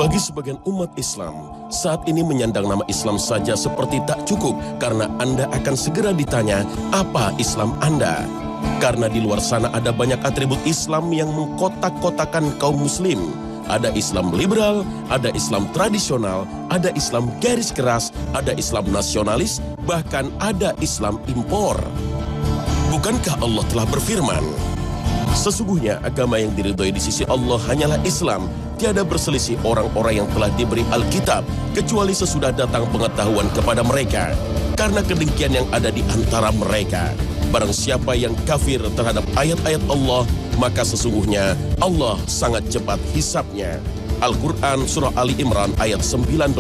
Bagi sebagian umat Islam, saat ini menyandang nama Islam saja seperti tak cukup karena Anda akan segera ditanya, apa Islam Anda? Karena di luar sana ada banyak atribut Islam yang mengkotak-kotakan kaum muslim. Ada Islam liberal, ada Islam tradisional, ada Islam garis keras, ada Islam nasionalis, bahkan ada Islam impor. Bukankah Allah telah berfirman, sesungguhnya agama yang diridhoi di sisi Allah hanyalah Islam. Tiada berselisih orang-orang yang telah diberi Alkitab, kecuali sesudah datang pengetahuan kepada mereka. Karena kedengkian yang ada di antara mereka. Barang siapa yang kafir terhadap ayat-ayat Allah, maka sesungguhnya Allah sangat cepat hisabnya. Al-Quran Surah Ali Imran ayat 19.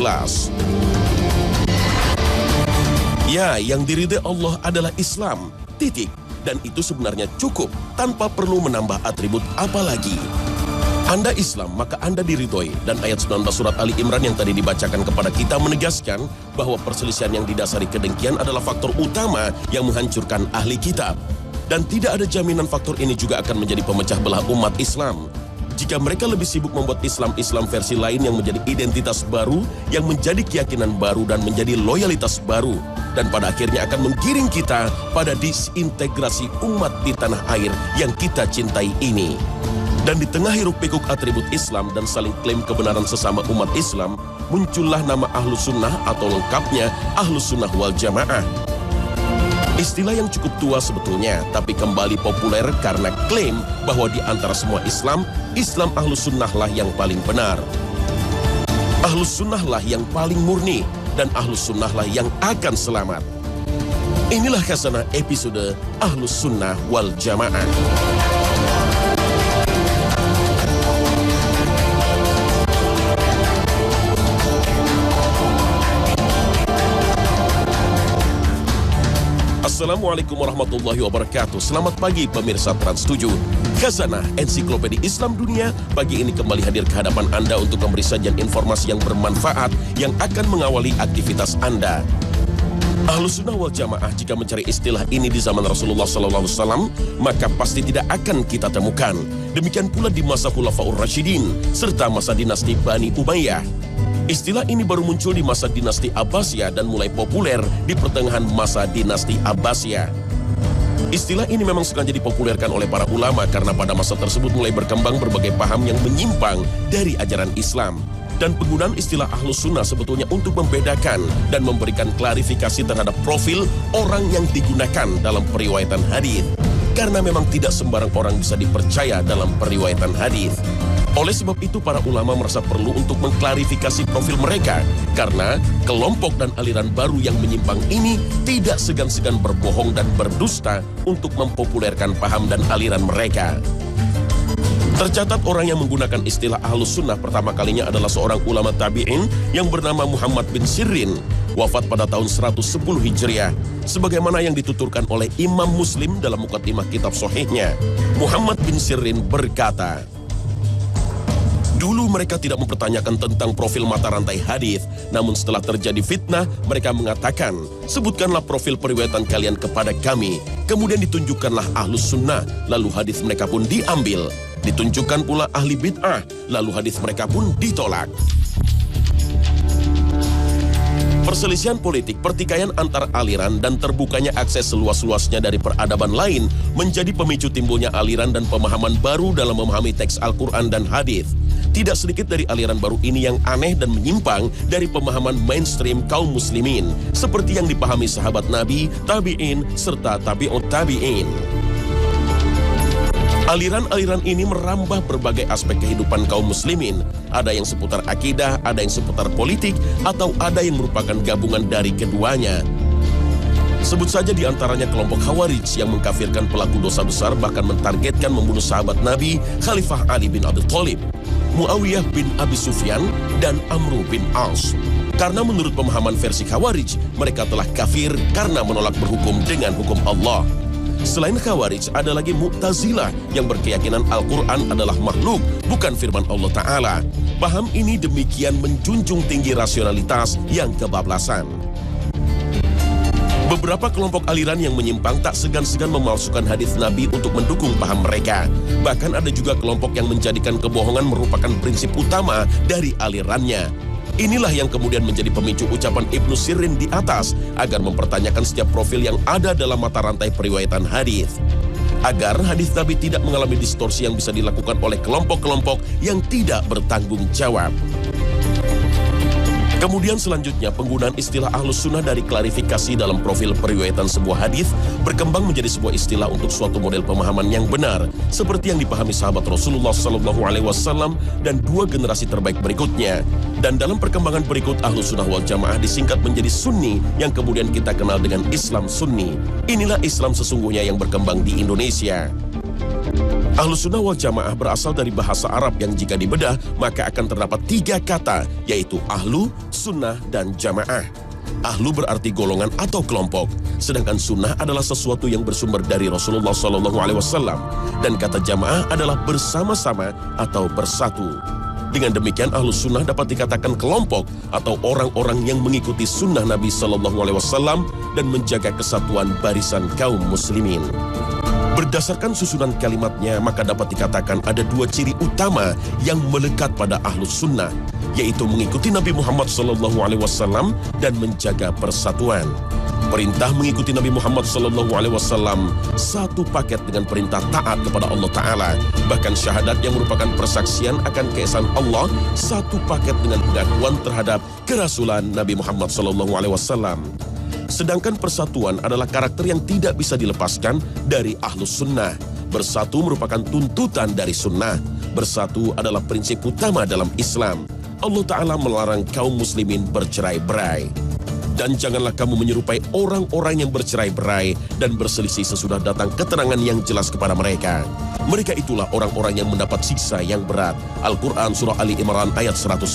Ya, yang diridhai Allah adalah Islam. Titik. Dan itu sebenarnya cukup, tanpa perlu menambah atribut apa lagi. Anda Islam, maka Anda diridhoi. Dan ayat 19 surat Ali Imran yang tadi dibacakan kepada kita menegaskan bahwa perselisihan yang didasari kedengkian adalah faktor utama yang menghancurkan ahli kitab. Dan tidak ada jaminan faktor ini juga akan menjadi pemecah belah umat Islam. Jika mereka lebih sibuk membuat Islam versi lain yang menjadi identitas baru, yang menjadi keyakinan baru dan menjadi loyalitas baru. Dan pada akhirnya akan menggiring kita pada disintegrasi umat di tanah air yang kita cintai ini. Dan di tengah hiruk pikuk atribut Islam dan saling klaim kebenaran sesama umat Islam, muncullah nama Ahlus Sunnah atau lengkapnya Ahlus Sunnah wal Jamaah. Istilah yang cukup tua sebetulnya, tapi kembali populer karena klaim bahwa di antara semua Islam, Islam Ahlus Sunnah lah yang paling benar. Ahlus Sunnah lah yang paling murni, dan Ahlus Sunnah lah yang akan selamat. Inilah Khazanah episode Ahlus Sunnah wal Jamaah. Assalamualaikum warahmatullahi wabarakatuh. Selamat pagi pemirsa Trans 7. Khazanah Ensiklopedia Islam Dunia pagi ini kembali hadir ke hadapan Anda untuk memberi sajian informasi yang bermanfaat yang akan mengawali aktivitas Anda. Ahlus Sunnah wal Jamaah jika mencari istilah ini di zaman Rasulullah SAW, maka pasti tidak akan kita temukan. Demikian pula di masa Khulafaur Rasyidin serta masa dinasti Bani Umayyah. Istilah ini baru muncul di masa dinasti Abbasiyah dan mulai populer di pertengahan masa dinasti Abbasiyah. Istilah ini memang sengaja dipopulerkan oleh para ulama karena pada masa tersebut mulai berkembang berbagai paham yang menyimpang dari ajaran Islam. Dan penggunaan istilah Ahlus Sunnah sebetulnya untuk membedakan dan memberikan klarifikasi terhadap profil orang yang digunakan dalam periwayatan hadis. Karena memang tidak sembarang orang bisa dipercaya dalam periwayatan hadis. Oleh sebab itu para ulama merasa perlu untuk mengklarifikasi profil mereka karena kelompok dan aliran baru yang menyimpang ini tidak segan-segan berbohong dan berdusta untuk mempopulerkan paham dan aliran mereka. Tercatat orang yang menggunakan istilah Ahlus Sunnah pertama kalinya adalah seorang ulama tabi'in yang bernama Muhammad bin Sirin, wafat pada tahun 110 Hijriah, sebagaimana yang dituturkan oleh Imam Muslim dalam Muqaddimah kitab Sahihnya. Muhammad bin Sirin berkata, dulu mereka tidak mempertanyakan tentang profil mata rantai hadis, namun setelah terjadi fitnah, mereka mengatakan, sebutkanlah profil periwayatan kalian kepada kami. Kemudian ditunjukkanlah Ahlus Sunnah, lalu hadis mereka pun diambil. Ditunjukkan pula ahli bid'ah, lalu hadis mereka pun ditolak. Perselisihan politik, pertikaian antar aliran dan terbukanya akses seluas-luasnya dari peradaban lain menjadi pemicu timbulnya aliran dan pemahaman baru dalam memahami teks Al-Quran dan hadis. Tidak sedikit dari aliran baru ini yang aneh dan menyimpang dari pemahaman mainstream kaum muslimin, seperti yang dipahami sahabat Nabi, tabi'in, serta tabi'ut tabi'in. Aliran-aliran ini merambah berbagai aspek kehidupan kaum muslimin. Ada yang seputar akidah, ada yang seputar politik, atau ada yang merupakan gabungan dari keduanya. Sebut saja di antaranya kelompok Khawarij yang mengkafirkan pelaku dosa besar bahkan mentargetkan membunuh sahabat Nabi Khalifah Ali bin Abi Thalib, Muawiyah bin Abi Sufyan, dan Amru bin As. Karena menurut pemahaman versi Khawarij, mereka telah kafir karena menolak berhukum dengan hukum Allah. Selain Khawarij, ada lagi Mu'tazilah yang berkeyakinan Al-Quran adalah makhluk, bukan firman Allah Ta'ala. Paham ini demikian menjunjung tinggi rasionalitas yang kebablasan. Beberapa kelompok aliran yang menyimpang tak segan-segan memalsukan hadis Nabi untuk mendukung paham mereka. Bahkan ada juga kelompok yang menjadikan kebohongan merupakan prinsip utama dari alirannya. Inilah yang kemudian menjadi pemicu ucapan Ibnu Sirin di atas agar mempertanyakan setiap profil yang ada dalam mata rantai periwayatan hadis. Agar hadis Nabi tidak mengalami distorsi yang bisa dilakukan oleh kelompok-kelompok yang tidak bertanggung jawab. Kemudian selanjutnya penggunaan istilah Ahlus Sunnah dari klarifikasi dalam profil periwayatan sebuah hadis berkembang menjadi sebuah istilah untuk suatu model pemahaman yang benar, seperti yang dipahami sahabat Rasulullah SAW dan dua generasi terbaik berikutnya. Dan dalam perkembangan berikut, Ahlus Sunnah wal Jamaah disingkat menjadi Sunni yang kemudian kita kenal dengan Islam Sunni. Inilah Islam sesungguhnya yang berkembang di Indonesia. Ahlus Sunnah wal Jamaah berasal dari bahasa Arab yang jika dibedah maka akan terdapat 3 kata, yaitu ahlu, sunnah, dan jamaah. Ahlu berarti golongan atau kelompok, sedangkan sunnah adalah sesuatu yang bersumber dari Rasulullah SAW, dan kata jamaah adalah bersama-sama atau bersatu. Dengan demikian Ahlus Sunnah dapat dikatakan kelompok atau orang-orang yang mengikuti sunnah Nabi SAW dan menjaga kesatuan barisan kaum muslimin. Berdasarkan susunan kalimatnya, maka dapat dikatakan ada 2 ciri utama yang melekat pada Ahlus Sunnah, yaitu mengikuti Nabi Muhammad SAW dan menjaga persatuan. Perintah mengikuti Nabi Muhammad SAW satu paket dengan perintah taat kepada Allah Ta'ala. Bahkan syahadat yang merupakan persaksian akan keesaan Allah satu paket dengan pengakuan terhadap kerasulan Nabi Muhammad SAW. Sedangkan persatuan adalah karakter yang tidak bisa dilepaskan dari Ahlus Sunnah. Bersatu merupakan tuntutan dari sunnah. Bersatu adalah prinsip utama dalam Islam. Allah Ta'ala melarang kaum muslimin bercerai-berai. Dan janganlah kamu menyerupai orang-orang yang bercerai-berai dan berselisih sesudah datang keterangan yang jelas kepada mereka. Mereka itulah orang-orang yang mendapat siksa yang berat. Al-Quran Surah Ali Imran ayat 105.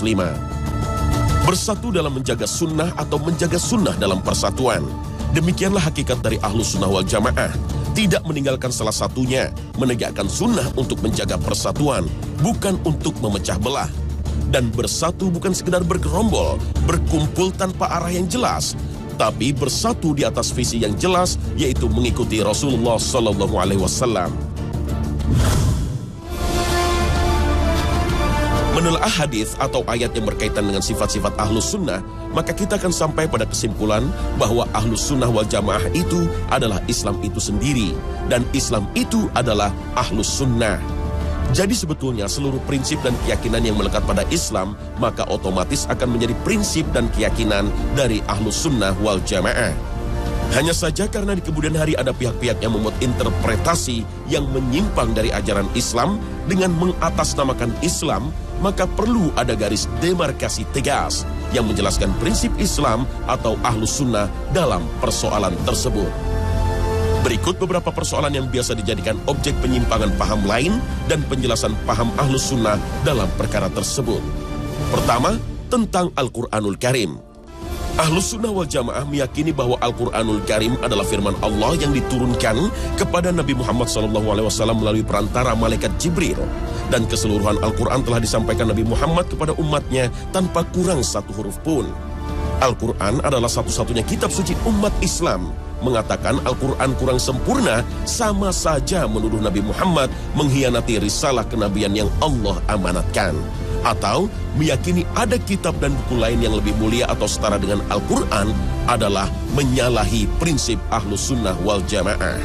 Bersatu dalam menjaga sunnah atau menjaga sunnah dalam persatuan. Demikianlah hakikat dari Ahlus Sunnah wal Jamaah. Tidak meninggalkan salah satunya, menegakkan sunnah untuk menjaga persatuan, bukan untuk memecah belah. Dan bersatu bukan sekedar bergerombol, berkumpul tanpa arah yang jelas, tapi bersatu di atas visi yang jelas, yaitu mengikuti Rasulullah SAW. Menelaah hadis atau ayat yang berkaitan dengan sifat-sifat Ahlus Sunnah, maka kita akan sampai pada kesimpulan bahwa Ahlus Sunnah wal Jamaah itu adalah Islam itu sendiri, dan Islam itu adalah Ahlus Sunnah. Jadi sebetulnya seluruh prinsip dan keyakinan yang melekat pada Islam, maka otomatis akan menjadi prinsip dan keyakinan dari Ahlus Sunnah wal Jamaah. Hanya saja karena di kemudian hari ada pihak-pihak yang membuat interpretasi yang menyimpang dari ajaran Islam dengan mengatasnamakan Islam, maka perlu ada garis demarkasi tegas yang menjelaskan prinsip Islam atau Ahlus Sunnah dalam persoalan tersebut. Berikut beberapa persoalan yang biasa dijadikan objek penyimpangan paham lain dan penjelasan paham Ahlus Sunnah dalam perkara tersebut. Pertama, tentang Al-Quranul Karim. Ahlus Sunnah wal Jamaah meyakini bahwa Al-Quranul Karim adalah firman Allah yang diturunkan kepada Nabi Muhammad SAW melalui perantara malaikat Jibril. Dan keseluruhan Al-Quran telah disampaikan Nabi Muhammad kepada umatnya tanpa kurang satu huruf pun. Al-Quran adalah satu-satunya kitab suci umat Islam. Mengatakan Al-Quran kurang sempurna sama saja menuduh Nabi Muhammad mengkhianati risalah kenabian yang Allah amanatkan. Atau meyakini ada kitab dan buku lain yang lebih mulia atau setara dengan Al-Quran adalah menyalahi prinsip Ahlus Sunnah wal Jamaah.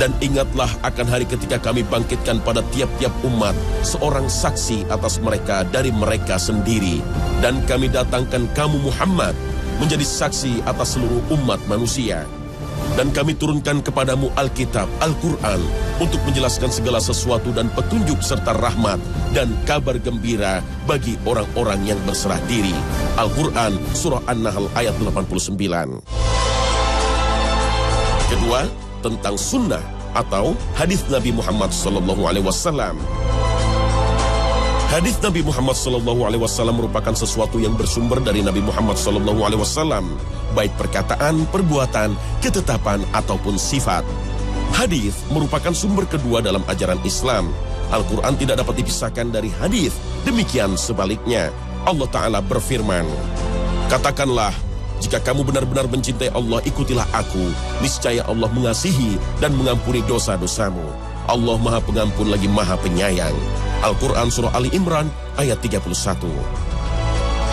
Dan ingatlah akan hari ketika kami bangkitkan pada tiap-tiap umat seorang saksi atas mereka dari mereka sendiri. Dan kami datangkan kamu Muhammad menjadi saksi atas seluruh umat manusia. Dan kami turunkan kepadamu Alkitab, Al-Quran, untuk menjelaskan segala sesuatu dan petunjuk serta rahmat dan kabar gembira bagi orang-orang yang berserah diri. Al-Quran, Surah An-Nahl ayat 89. Kedua, tentang sunnah atau hadis Nabi Muhammad SAW. Hadis Nabi Muhammad SAW merupakan sesuatu yang bersumber dari Nabi Muhammad SAW, baik perkataan, perbuatan, ketetapan, ataupun sifat. Hadis merupakan sumber kedua dalam ajaran Islam. Al-Quran tidak dapat dipisahkan dari hadis. Demikian sebaliknya. Allah Ta'ala berfirman, katakanlah, Jika kamu benar-benar mencintai Allah, ikutilah aku. Niscaya Allah mengasihi dan mengampuni dosa-dosamu. Allah Maha Pengampun lagi Maha Penyayang. Al-Quran Surah Ali Imran ayat 31.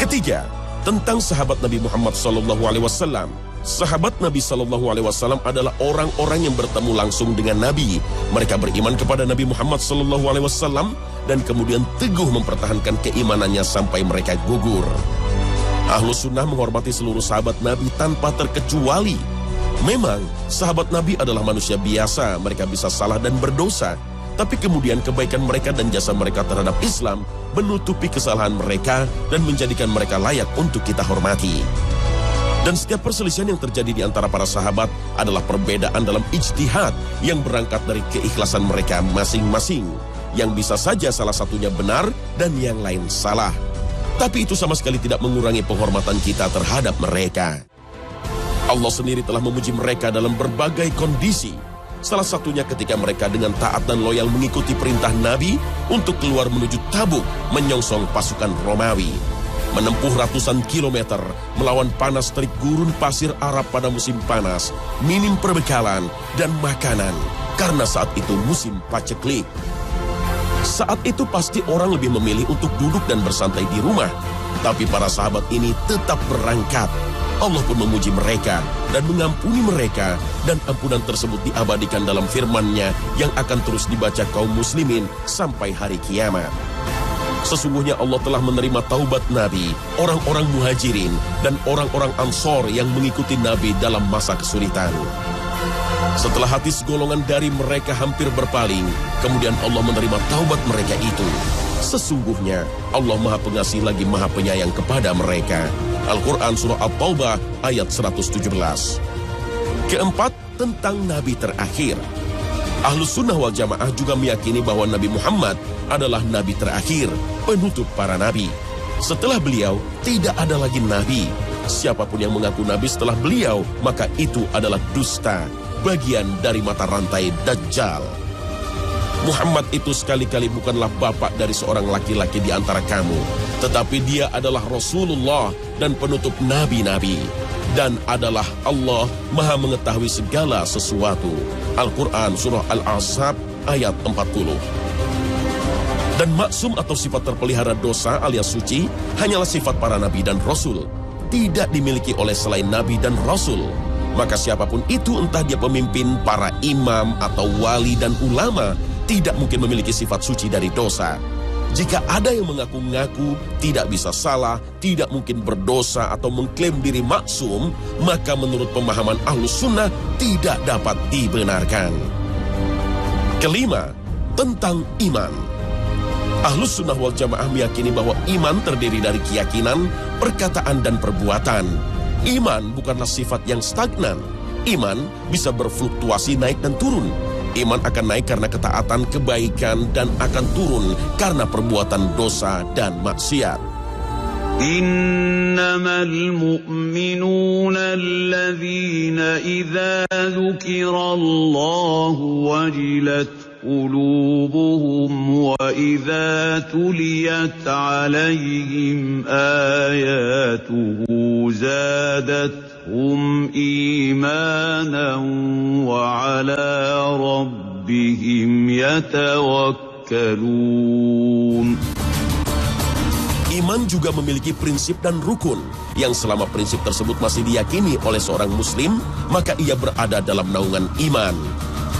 Ketiga, tentang sahabat Nabi Muhammad SAW. Sahabat Nabi SAW adalah orang-orang yang bertemu langsung dengan Nabi. Mereka beriman kepada Nabi Muhammad SAW dan kemudian teguh mempertahankan keimanannya sampai mereka gugur. Ahlus Sunnah menghormati seluruh sahabat Nabi tanpa terkecuali. Memang, sahabat Nabi adalah manusia biasa, mereka bisa salah dan berdosa. Tapi kemudian kebaikan mereka dan jasa mereka terhadap Islam menutupi kesalahan mereka dan menjadikan mereka layak untuk kita hormati. Dan setiap perselisihan yang terjadi di antara para sahabat adalah perbedaan dalam ijtihad yang berangkat dari keikhlasan mereka masing-masing. Yang bisa saja salah satunya benar dan yang lain salah. Tapi itu sama sekali tidak mengurangi penghormatan kita terhadap mereka. Allah sendiri telah memuji mereka dalam berbagai kondisi. Salah satunya ketika mereka dengan taat dan loyal mengikuti perintah Nabi untuk keluar menuju Tabuk menyongsong pasukan Romawi. Menempuh ratusan kilometer melawan panas terik gurun pasir Arab pada musim panas, minim perbekalan dan makanan karena saat itu musim paceklik. Saat itu pasti orang lebih memilih untuk duduk dan bersantai di rumah. Tapi para sahabat ini tetap berangkat. Allah pun memuji mereka dan mengampuni mereka. Dan ampunan tersebut diabadikan dalam firman-Nya yang akan terus dibaca kaum muslimin sampai hari kiamat. Sesungguhnya Allah telah menerima taubat Nabi, orang-orang muhajirin, dan orang-orang ansor yang mengikuti Nabi dalam masa kesulitan. Setelah hati segolongan dari mereka hampir berpaling, kemudian Allah menerima taubat mereka itu. Sesungguhnya Allah Maha Pengasih lagi Maha Penyayang kepada mereka. Al-Quran Surah At-Taubah ayat 117. Keempat, tentang Nabi terakhir. Ahlus Sunnah wal Jamaah juga meyakini bahwa Nabi Muhammad adalah Nabi terakhir, penutup para Nabi. Setelah beliau, tidak ada lagi Nabi. Siapapun yang mengaku Nabi setelah beliau, maka itu adalah dusta. Bagian dari mata rantai Dajjal. Muhammad itu sekali-kali bukanlah bapak dari seorang laki-laki di antara kamu, tetapi dia adalah Rasulullah dan penutup nabi-nabi, dan adalah Allah Maha mengetahui segala sesuatu. Al-Quran Surah Al-Ahzab ayat 40. Dan maksum atau sifat terpelihara dosa alias suci hanyalah sifat para nabi dan rasul, tidak dimiliki oleh selain nabi dan rasul. Maka siapapun itu, entah dia pemimpin, para imam, atau wali dan ulama, tidak mungkin memiliki sifat suci dari dosa. Jika ada yang mengaku-ngaku tidak bisa salah, tidak mungkin berdosa atau mengklaim diri maksum, maka menurut pemahaman Ahlus Sunnah tidak dapat dibenarkan. Kelima, tentang iman. Ahlus Sunnah wal Jamaah meyakini bahwa iman terdiri dari keyakinan, perkataan, dan perbuatan. Iman bukanlah sifat yang stagnan. Iman bisa berfluktuasi naik dan turun. Iman akan naik karena ketaatan, kebaikan, dan akan turun karena perbuatan dosa dan maksiat. Innamal mu'minuna alladhina idza dzukirallahu wajilat qulubuhum wa idza tuliyat 'alaihim ayatuhu zadatuhum imanan wa 'ala rabbihim yatawakkalun. Iman juga memiliki prinsip dan rukun, yang selama prinsip tersebut masih diyakini oleh seorang muslim, maka ia berada dalam naungan iman.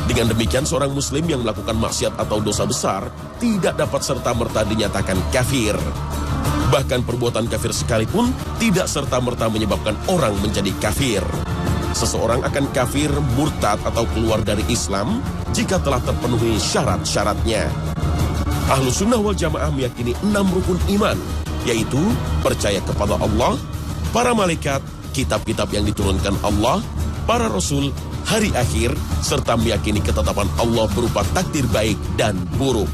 Dengan demikian, seorang muslim yang melakukan maksiat atau dosa besar tidak dapat serta-merta dinyatakan kafir. Bahkan perbuatan kafir sekalipun tidak serta-merta menyebabkan orang menjadi kafir. Seseorang akan kafir, murtad, atau keluar dari Islam jika telah terpenuhi syarat-syaratnya. Ahlus Sunnah wal Jamaah meyakini 6 rukun iman, yaitu percaya kepada Allah, para malaikat, kitab-kitab yang diturunkan Allah, para rasul, hari akhir, serta meyakini ketetapan Allah berupa takdir baik dan buruk.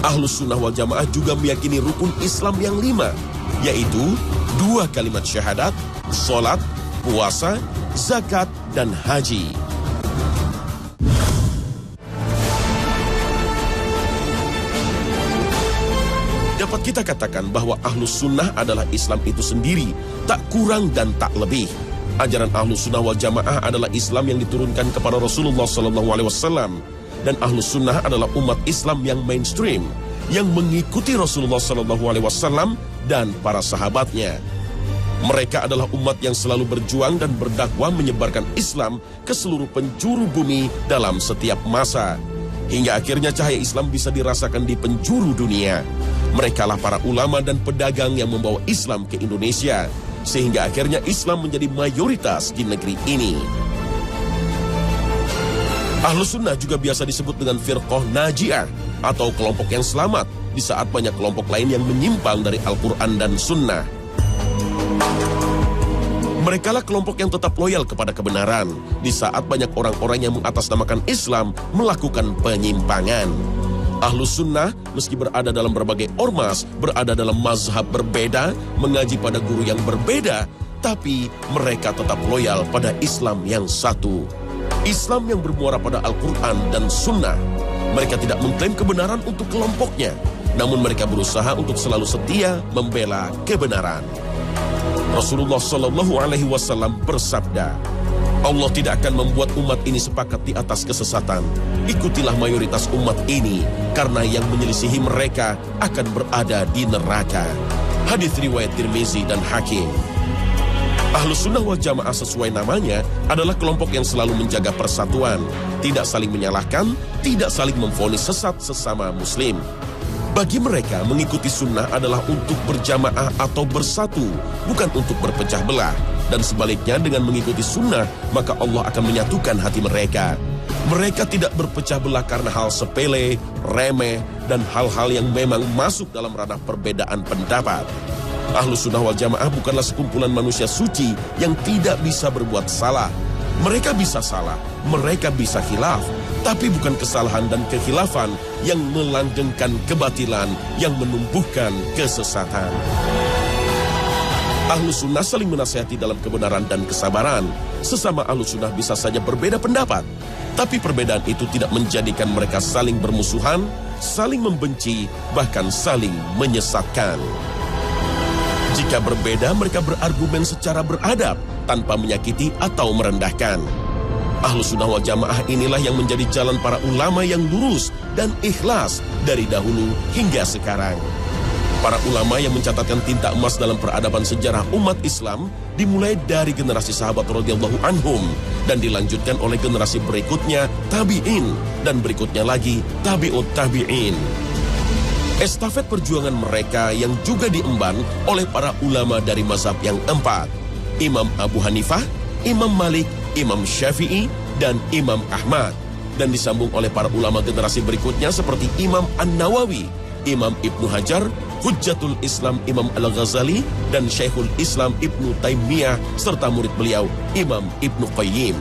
Ahlus Sunnah wal Jamaah juga meyakini rukun Islam yang 5, yaitu 2 kalimat syahadat, sholat, puasa, zakat, dan haji. Dapat kita katakan bahwa Ahlus Sunnah adalah Islam itu sendiri, tak kurang dan tak lebih. Ajaran Ahlus Sunnah wal Jamaah adalah Islam yang diturunkan kepada Rasulullah SAW, dan Ahlus Sunnah adalah umat Islam yang mainstream, yang mengikuti Rasulullah SAW dan para sahabatnya. Mereka adalah umat yang selalu berjuang dan berdakwah menyebarkan Islam ke seluruh penjuru bumi dalam setiap masa, hingga akhirnya cahaya Islam bisa dirasakan di penjuru dunia. Merekalah para ulama dan pedagang yang membawa Islam ke Indonesia, sehingga akhirnya Islam menjadi mayoritas di negeri ini. Ahlus Sunnah juga biasa disebut dengan firqah najiah atau kelompok yang selamat di saat banyak kelompok lain yang menyimpang dari Al-Quran dan Sunnah. Merekalah kelompok yang tetap loyal kepada kebenaran di saat banyak orang-orang yang mengatasnamakan Islam melakukan penyimpangan. Ahlus Sunnah meski berada dalam berbagai ormas, berada dalam mazhab berbeda, mengaji pada guru yang berbeda, tapi mereka tetap loyal pada Islam yang satu. Islam yang bermuara pada Al-Quran dan Sunnah. Mereka tidak mengklaim kebenaran untuk kelompoknya, namun mereka berusaha untuk selalu setia membela kebenaran. Rasulullah SAW bersabda, Allah tidak akan membuat umat ini sepakat di atas kesesatan. Ikutilah mayoritas umat ini, karena yang menyelisihi mereka akan berada di neraka. Hadits riwayat Tirmizi dan Hakim. Ahlus Sunnah wal Jamaah sesuai namanya adalah kelompok yang selalu menjaga persatuan, tidak saling menyalahkan, tidak saling memvonis sesat sesama muslim. Bagi mereka, mengikuti sunnah adalah untuk berjamaah atau bersatu, bukan untuk berpecah belah. Dan sebaliknya, dengan mengikuti sunnah, maka Allah akan menyatukan hati mereka. Mereka tidak berpecah belah karena hal sepele, remeh, dan hal-hal yang memang masuk dalam ranah perbedaan pendapat. Ahlus Sunnah wal Jamaah bukanlah sekumpulan manusia suci yang tidak bisa berbuat salah. Mereka bisa salah, mereka bisa khilaf, tapi bukan kesalahan dan kekhilafan yang melanggengkan kebatilan, yang menumbuhkan kesesatan. Ahlus Sunnah saling menasihati dalam kebenaran dan kesabaran. Sesama Ahlus Sunnah bisa saja berbeda pendapat, tapi perbedaan itu tidak menjadikan mereka saling bermusuhan, saling membenci, bahkan saling menyesatkan. Jika berbeda, mereka berargumen secara beradab, tanpa menyakiti atau merendahkan. Ahlus Sunnah wal Jamaah inilah yang menjadi jalan para ulama yang lurus dan ikhlas dari dahulu hingga sekarang. Para ulama yang mencatatkan tinta emas dalam peradaban sejarah umat Islam dimulai dari generasi sahabat radhiyallahu anhum dan dilanjutkan oleh generasi berikutnya tabi'in dan berikutnya lagi tabi'ut tabi'in. Estafet perjuangan mereka yang juga diemban oleh para ulama dari mazhab yang empat, Imam Abu Hanifah, Imam Malik, Imam Syafi'i, dan Imam Ahmad, dan disambung oleh para ulama generasi berikutnya seperti Imam An-Nawawi, Imam Ibnu Hajar, Hujjatul Islam Imam Al-Ghazali, dan Syekhul Islam Ibnu Taimiyah, serta murid beliau Imam Ibnu Qayyim.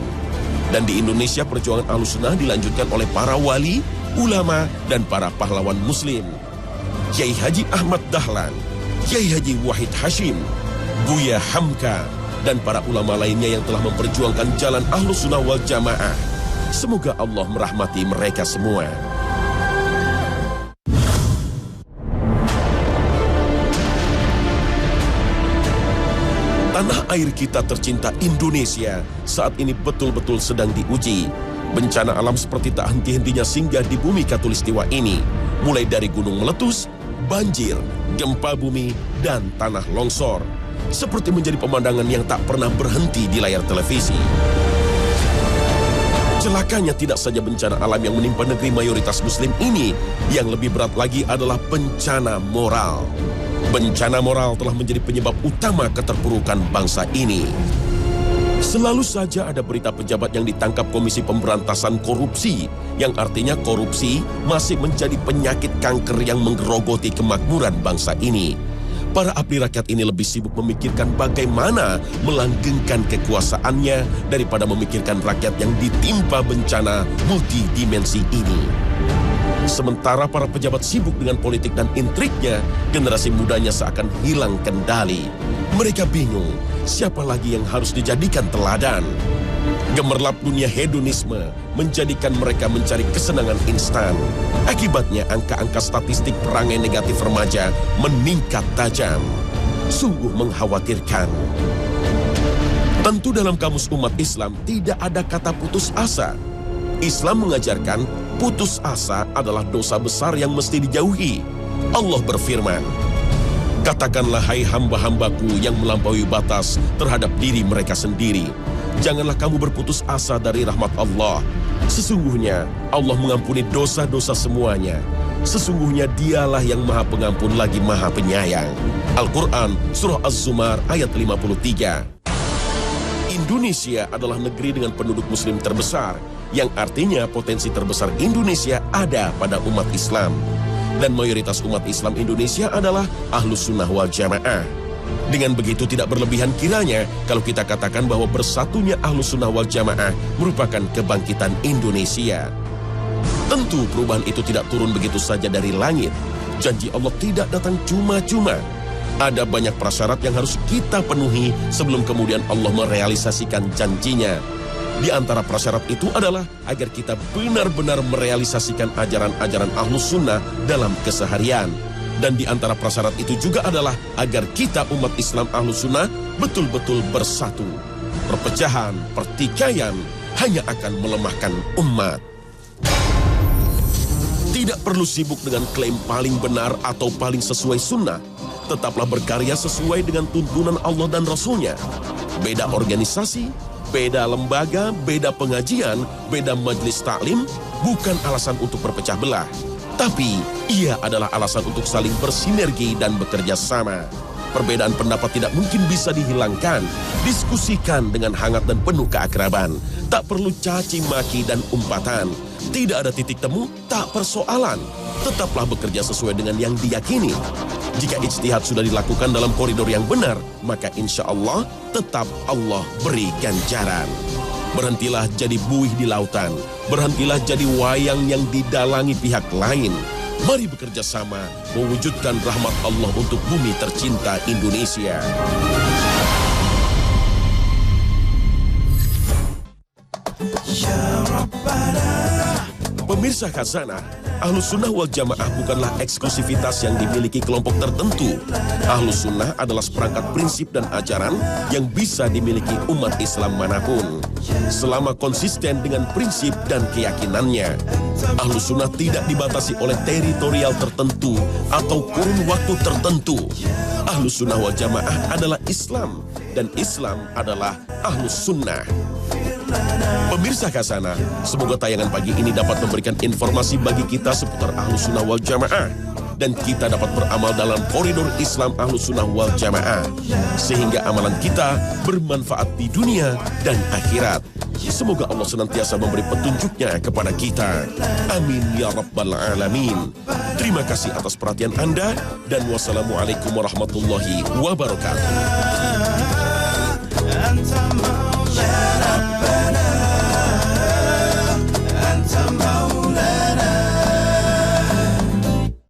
Dan di Indonesia perjuangan Ahlus Sunnah dilanjutkan oleh para wali, ulama, dan para pahlawan muslim. Kiai Haji Ahmad Dahlan, Kiai Haji Wahid Hashim, Buya Hamka, dan para ulama lainnya yang telah memperjuangkan jalan Ahlus Sunnah wal Jamaah. Semoga Allah merahmati mereka semua. Tanah air kita tercinta Indonesia saat ini betul-betul sedang diuji. Bencana alam seperti tak henti-hentinya singgah di bumi Katulistiwa ini, mulai dari gunung meletus, banjir, gempa bumi, dan tanah longsor, seperti menjadi pemandangan yang tak pernah berhenti di layar televisi. Celakanya tidak saja bencana alam yang menimpa negeri mayoritas muslim ini, yang lebih berat lagi adalah bencana moral. Bencana moral telah menjadi penyebab utama keterpurukan bangsa ini. Selalu saja ada berita pejabat yang ditangkap Komisi Pemberantasan Korupsi, yang artinya korupsi masih menjadi penyakit kanker yang menggerogoti kemakmuran bangsa ini. Para abdi rakyat ini lebih sibuk memikirkan bagaimana melanggengkan kekuasaannya daripada memikirkan rakyat yang ditimpa bencana multidimensi ini. Sementara para pejabat sibuk dengan politik dan intriknya, generasi mudanya seakan hilang kendali. Mereka bingung, siapa lagi yang harus dijadikan teladan? Gemerlap dunia hedonisme menjadikan mereka mencari kesenangan instan. Akibatnya angka-angka statistik perangai negatif remaja meningkat tajam. Sungguh mengkhawatirkan. Tentu dalam kamus umat Islam tidak ada kata putus asa. Islam mengajarkan putus asa adalah dosa besar yang mesti dijauhi. Allah berfirman, "Katakanlah hai hamba-hambaku yang melampaui batas terhadap diri mereka sendiri. Janganlah kamu berputus asa dari rahmat Allah. Sesungguhnya Allah mengampuni dosa-dosa semuanya. Sesungguhnya dialah yang maha pengampun lagi maha penyayang." Al-Quran Surah Az-Zumar ayat 53. Indonesia adalah negeri dengan penduduk muslim terbesar, yang artinya potensi terbesar Indonesia ada pada umat Islam. Dan mayoritas umat Islam Indonesia adalah Ahlus Sunnah wal Jamaah. Dengan begitu tidak berlebihan kiranya kalau kita katakan bahwa bersatunya Ahlus Sunnah wal Jamaah merupakan kebangkitan Indonesia. Tentu perubahan itu tidak turun begitu saja dari langit. Janji Allah tidak datang cuma-cuma. Ada banyak prasyarat yang harus kita penuhi sebelum kemudian Allah merealisasikan janjinya. Di antara prasyarat itu adalah agar kita benar-benar merealisasikan ajaran-ajaran Ahlus Sunnah dalam keseharian. Dan di antara prasyarat itu juga adalah agar kita umat Islam Ahlus Sunnah betul-betul bersatu. Perpecahan, pertikaian hanya akan melemahkan umat. Tidak perlu sibuk dengan klaim paling benar atau paling sesuai sunnah. Tetaplah berkarya sesuai dengan tuntunan Allah dan Rasul-Nya. Beda organisasi, beda lembaga, beda pengajian, beda majelis taklim, bukan alasan untuk berpecah belah. Tapi, ia adalah alasan untuk saling bersinergi dan bekerja sama. Perbedaan pendapat tidak mungkin bisa dihilangkan. Diskusikan dengan hangat dan penuh keakraban. Tak perlu caci maki dan umpatan. Tidak ada titik temu, tak persoalan. Tetaplah bekerja sesuai dengan yang diyakini. Jika ijtihad sudah dilakukan dalam koridor yang benar, maka insya Allah tetap Allah beri ganjaran. Berhentilah jadi buih di lautan. Berhentilah jadi wayang yang didalangi pihak lain. Mari bekerja sama mewujudkan rahmat Allah untuk bumi tercinta Indonesia. Pemirsa Khazanah, Ahlus Sunnah wal Jamaah bukanlah eksklusivitas yang dimiliki kelompok tertentu. Ahlus Sunnah adalah seperangkat prinsip dan ajaran yang bisa dimiliki umat Islam manapun. Selama konsisten dengan prinsip dan keyakinannya, Ahlus Sunnah tidak dibatasi oleh teritorial tertentu atau kurun waktu tertentu. Ahlus Sunnah wal Jamaah adalah Islam, dan Islam adalah Ahlus Sunnah. Pemirsa Khazanah, semoga tayangan pagi ini dapat memberikan informasi bagi kita seputar Ahlus Sunnah wal Jamaah, dan kita dapat beramal dalam koridor Islam Ahlus Sunnah wal Jamaah, sehingga amalan kita bermanfaat di dunia dan akhirat. Semoga Allah senantiasa memberi petunjuknya kepada kita. Amin ya rabbal alamin. Terima kasih atas perhatian Anda, dan wassalamualaikum warahmatullahi wabarakatuh.